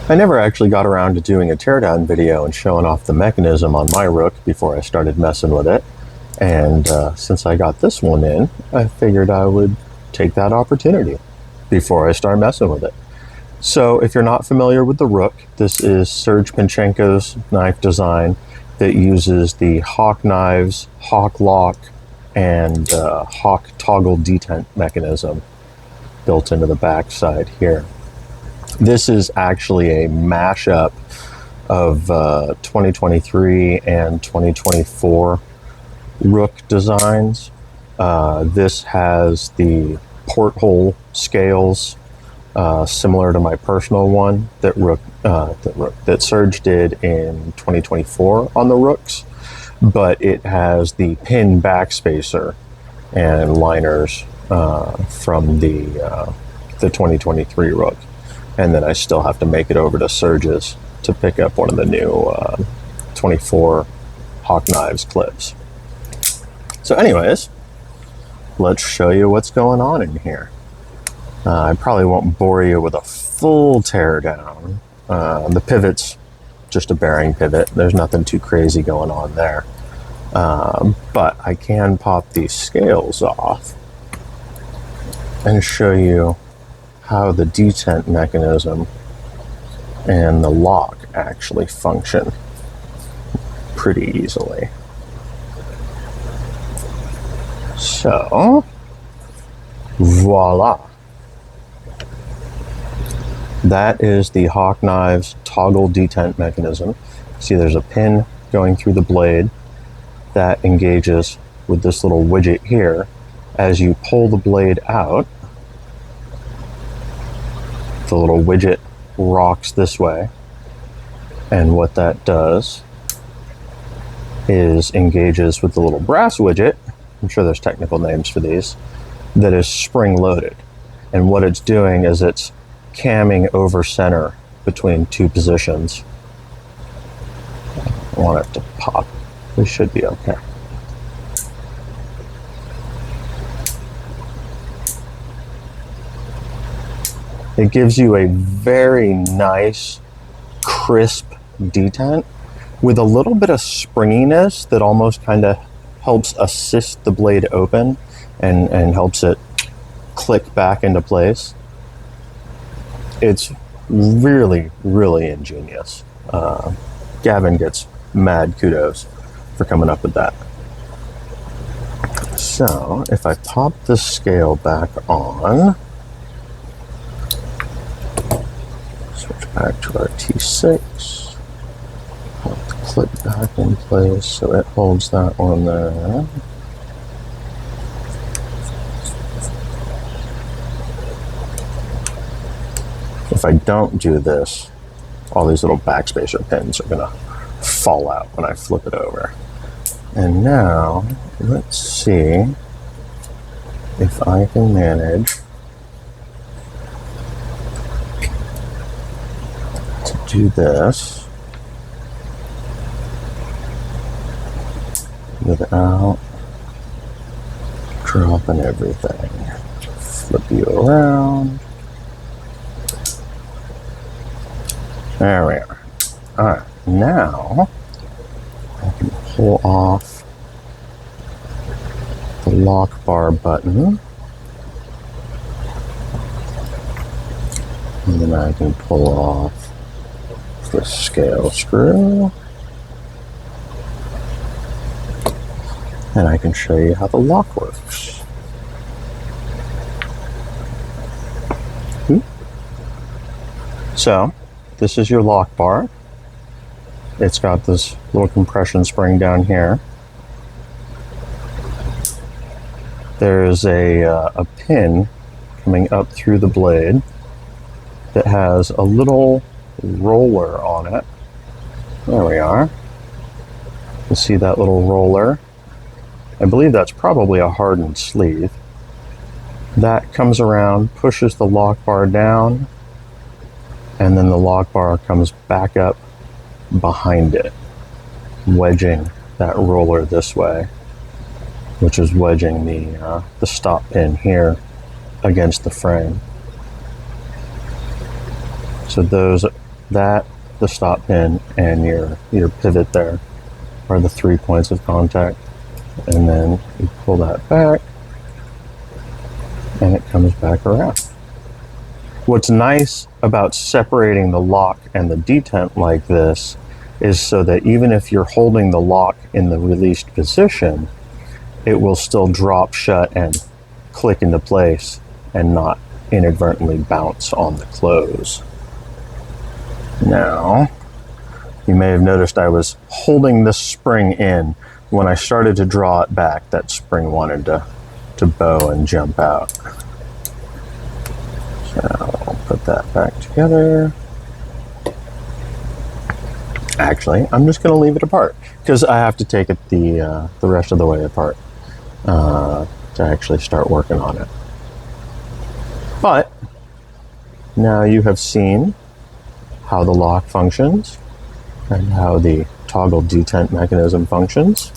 I never actually got around to doing a teardown video and showing off the mechanism on my Rook before I started messing with it. And since I got this one in, I figured I would take that opportunity before I start messing with it. So if you're not familiar with the Rook, this is Serge Panchenko's knife design that uses the Hawk knives, Hawk lock, and Hawk toggle detent mechanism built into the backside here. This is actually a mashup of 2023 and 2024 Rook designs. This has the porthole scales similar to my personal one that Serge did in 2024 on the Rooks, but it has the pin backspacer and liners from the 2023 Rook. And then I still have to make it over to Serge's to pick up one of the new 24 Hawk Knives clips. So anyways, let's show you what's going on in here. I probably won't bore you with a full teardown. The pivot's just a bearing pivot. There's nothing too crazy going on there. But I can pop these scales off and show you how the detent mechanism and the lock actually function pretty easily. So, voila. That is the Hawk Knives toggle detent mechanism. See, there's a pin going through the blade that engages with this little widget here. As you pull the blade out, the little widget rocks this way, and what that does is engages with the little brass widget. I'm sure there's technical names for these, that is spring loaded, and what it's doing is it's camming over center between two positions. I want it to pop. We should be okay. It gives you a very nice, crisp detent with a little bit of springiness that almost kind of helps assist the blade open and helps it click back into place. It's really, really ingenious. Gavin gets mad kudos for coming up with that. So if I pop the scale back on, switch back to our T6, put the clip back in place so it holds that one there. If I don't do this, all these little backspacer pins are gonna fall out when I flip it over. And now, let's see if I can manage to do this without dropping everything. Flip you around. There we are. Alright, now I can pull off the lock bar button, and then I can pull off the scale screw, and I can show you how the lock works. So, this is your lock bar. It's got this little compression spring down here. There's a pin coming up through the blade that has a little roller on it. There we are. You see that little roller? I believe that's probably a hardened sleeve. That comes around, pushes the lock bar down, and then the lock bar comes back up behind it, wedging that roller this way, which is wedging the stop pin here against the frame. So those that, the stop pin, and your pivot there are the 3 points of contact. And then you pull that back and it comes back around. What's nice about separating the lock and the detent like this is so that even if you're holding the lock in the released position, it will still drop shut and click into place and not inadvertently bounce on the close. Now, you may have noticed I was holding this spring in. When I started to draw it back, that spring wanted to bow and jump out. So I'll put that back together. Actually, I'm just going to leave it apart because I have to take it the rest of the way apart to actually start working on it. But now you have seen how the lock functions and how the toggle detent mechanism functions.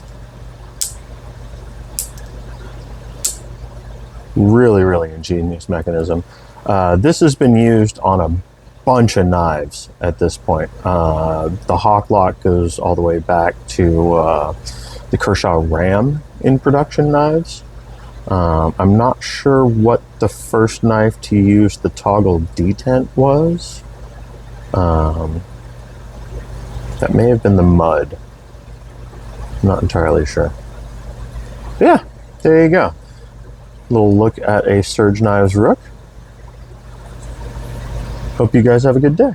Really, really ingenious mechanism. This has been used on a bunch of knives at this point. The Hawk lock goes all the way back to the Kershaw Ram in production knives. I'm not sure what the first knife to use the toggle detent was. That may have been the Mud. I'm not entirely sure. But yeah, there you go. Little look at a Serge Knives Rook. Hope you guys have a good day.